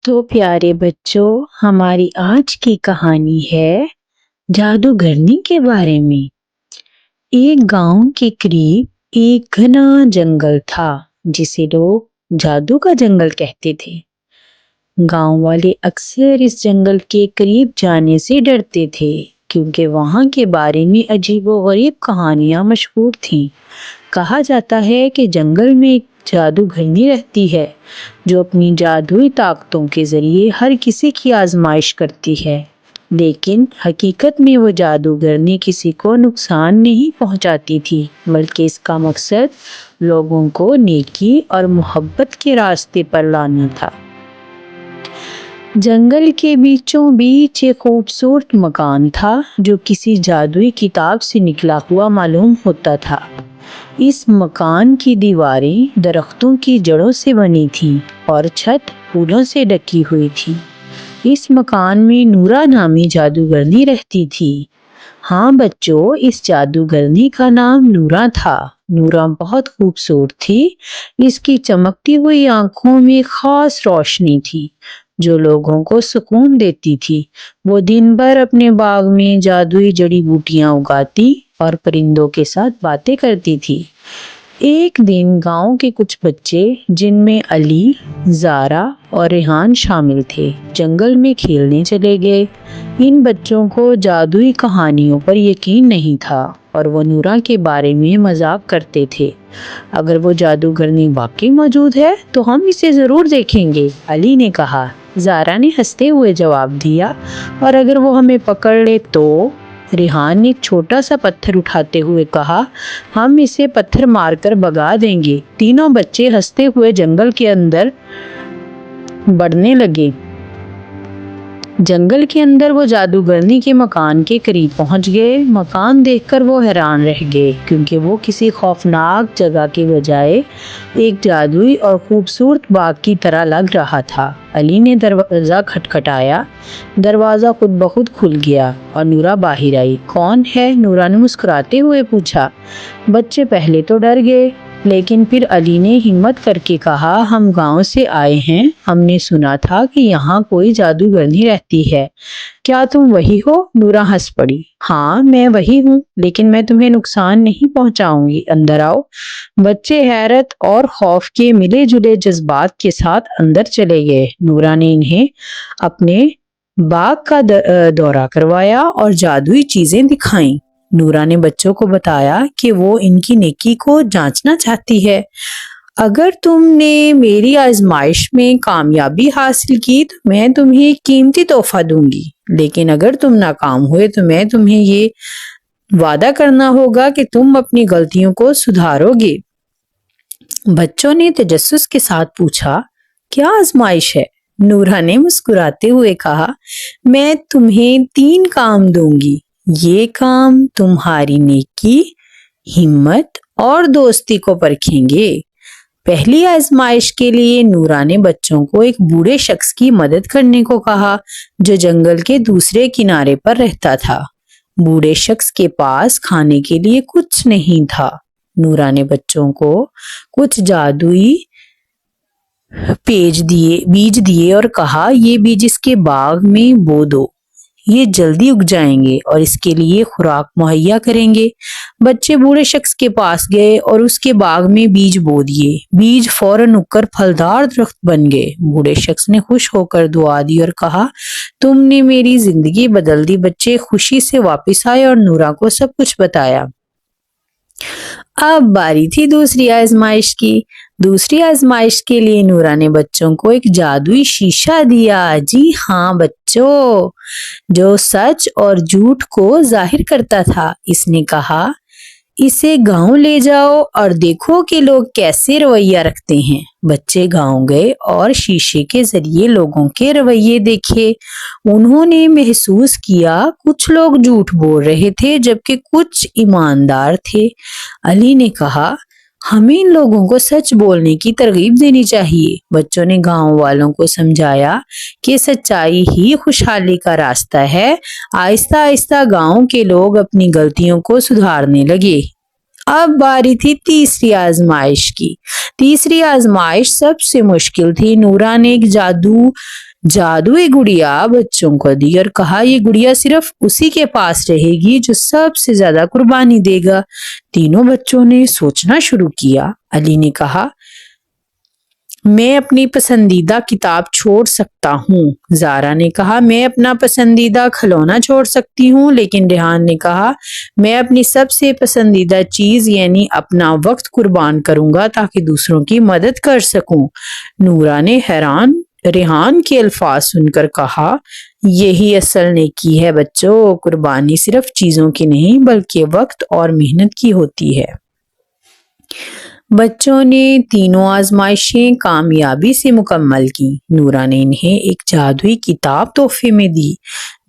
तो प्यारे बच्चों, हमारी आज की कहानी है जादूगरनी के बारे में। एक गांव के करीब एक घना जंगल था जिसे लोग जादू का जंगल कहते थे। गांव वाले अक्सर इस जंगल के करीब जाने से डरते थे क्योंकि वहां के बारे में अजीबोगरीब कहानियां मशहूर थीं। कहा जाता है कि जंगल में एक जादूगरनी रहती है जो अपनी जादुई ताकतों के जरिए हर किसी की आजमाइश करती है, लेकिन हकीकत में वो जादूगरनी किसी को नुकसान नहीं पहुंचाती थी, बल्कि इसका मकसद लोगों को नेकी और मोहब्बत के रास्ते पर लाना था। जंगल के बीचों बीच एक खूबसूरत मकान था जो किसी जादुई किताब से निकला हुआ मालूम होता था। इस मकान की दीवारें दरख्तों की जड़ों से बनी थीं और छत फूलों से ढकी हुई थी। इस मकान में नूरा नामी जादूगरनी रहती थी। हाँ बच्चों, इस जादूगरनी का नाम नूरा था। नूरा बहुत खूबसूरत थी। इसकी चमकती हुई आंखों में खास रोशनी थी जो लोगों को सुकून देती थी। वो दिन भर अपने बाग में जादुई जड़ी बूटियां उगाती और परिंदों के साथ बातें करती थी। एक दिन गांव के कुछ बच्चे, जिनमें अली, ज़ारा और रेहान शामिल थे, जंगल में खेलने चले गए। इन बच्चों को जादुई कहानियों पर यकीन नहीं था और वो नूरा के बारे में मजाक करते थे। अगर वो जादूगरनी वाकई मौजूद है तो हम इसे ज़रूर देखेंगे, अली ने कहा। ज़ारा ने हंसते हुए जवाब दिया, और अगर वो हमें पकड़ ले तो? रेहान ने एक छोटा सा पत्थर उठाते हुए कहा, हम इसे पत्थर मारकर भगा देंगे। तीनों बच्चे हंसते हुए जंगल के अंदर बढ़ने लगे। जंगल के अंदर वो जादूगरनी के मकान के करीब पहुंच गए। मकान देखकर वो हैरान रह गए क्योंकि वो किसी खौफनाक जगह के बजाय एक जादुई और खूबसूरत बाग की तरह लग रहा था। अली ने दरवाज़ा खटखटाया। दरवाज़ा खुद ब खुद खुल गया और नूरा बाहर आई। कौन है? नूरा ने मुस्कुराते हुए पूछा। बच्चे पहले तो डर गए, लेकिन फिर अली ने हिम्मत करके कहा, हम गांव से आए हैं। हमने सुना था कि यहाँ कोई जादूगरनी रहती है। क्या तुम वही हो? नूरा हंस पड़ी। हाँ, मैं वही हूँ, लेकिन मैं तुम्हें नुकसान नहीं पहुँचाऊंगी। अंदर आओ। बच्चे हैरत और खौफ के मिले जुले जज्बात के साथ अंदर चले गए। नूरा ने इन्हें अपने बाग का दौरा करवाया और जादुई चीजें दिखाईं। नूरा ने बच्चों को बताया कि वो इनकी नेकी को जांचना चाहती है। अगर तुमने मेरी आजमाइश में कामयाबी हासिल की तो मैं तुम्हें एक कीमती तोहफा दूंगी, लेकिन अगर तुम नाकाम हुए तो मैं तुम्हें ये वादा करना होगा कि तुम अपनी गलतियों को सुधारोगे। बच्चों ने तजस्सुस के साथ पूछा, क्या आजमाइश है? नूरा ने मुस्कुराते हुए कहा, मैं तुम्हें 3 काम दूंगी। ये काम तुम्हारी नेकी, हिम्मत और दोस्ती को परखेंगे। पहली आजमाइश के लिए नूरा ने बच्चों को एक बूढ़े शख्स की मदद करने को कहा जो जंगल के दूसरे किनारे पर रहता था। बूढ़े शख्स के पास खाने के लिए कुछ नहीं था। नूरा ने बच्चों को कुछ जादुई बीज दिए और कहा, ये बीज इसके बाग में बो दो। ये जल्दी उग जाएंगे और इसके लिए खुराक मुहैया करेंगे। बच्चे बूढ़े शख्स के पास गए और उसके बाग में बीज बो दिए। बीज फौरन उगकर फलदार दरख्त बन गए। बूढ़े शख्स ने खुश होकर दुआ दी और कहा, तुमने मेरी जिंदगी बदल दी। बच्चे खुशी से वापस आए और नूरा को सब कुछ बताया। अब बारी थी दूसरी आजमाइश की। दूसरी आजमाइश के लिए नूरा ने बच्चों को एक जादुई शीशा दिया। जी हाँ बच्चों, जो सच और झूठ को जाहिर करता था। इसने कहा, इसे गांव ले जाओ और देखो कि लोग कैसे रवैया रखते हैं। बच्चे गांव गए और शीशे के जरिए लोगों के रवैये देखे। उन्होंने महसूस किया कुछ लोग झूठ बोल रहे थे जबकि कुछ ईमानदार थे। अली ने कहा, हमें इन लोगों को सच बोलने की तरगीब देनी चाहिए। बच्चों ने गांव वालों को समझाया कि सच्चाई ही खुशहाली का रास्ता है। आहिस्ता आहिस्ता गांव के लोग अपनी गलतियों को सुधारने लगे। अब बारी थी तीसरी आजमाइश की। तीसरी आजमाइश सबसे मुश्किल थी। नूरा ने एक जादुई गुड़िया बच्चों को दी और कहा ये गुड़िया सिर्फ उसी के पास रहेगी जो सबसे ज्यादा कुर्बानी देगा। तीनों बच्चों ने सोचना शुरू किया। अली ने कहा, मैं अपनी पसंदीदा किताब छोड़ सकता हूँ। ज़ारा ने कहा, मैं अपना पसंदीदा खिलौना छोड़ सकती हूँ। लेकिन रेहान ने कहा, मैं अपनी सबसे पसंदीदा चीज़ यानी अपना वक्त कुर्बान करूँगा ताकि दूसरों की मदद कर सकूँ। नूरा ने रेहान के अल्फाज सुनकर कहा, यही असल नेकी है बच्चों, कुर्बानी सिर्फ चीज़ों की नहीं बल्कि वक्त और मेहनत की होती है। बच्चों ने तीनों आजमाइशें कामयाबी से मुकम्मल की। नूरा ने इन्हें एक जादुई किताब तोहफे में दी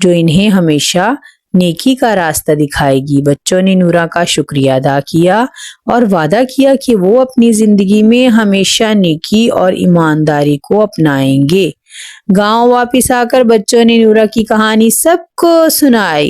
जो इन्हें हमेशा नेकी का रास्ता दिखाएगी। बच्चों ने नूरा का शुक्रिया अदा किया और वादा किया कि वो अपनी जिंदगी में हमेशा नेकी और ईमानदारी को अपनाएंगे। गांव वापस आकर बच्चों ने नूरा की कहानी सबको सुनाई।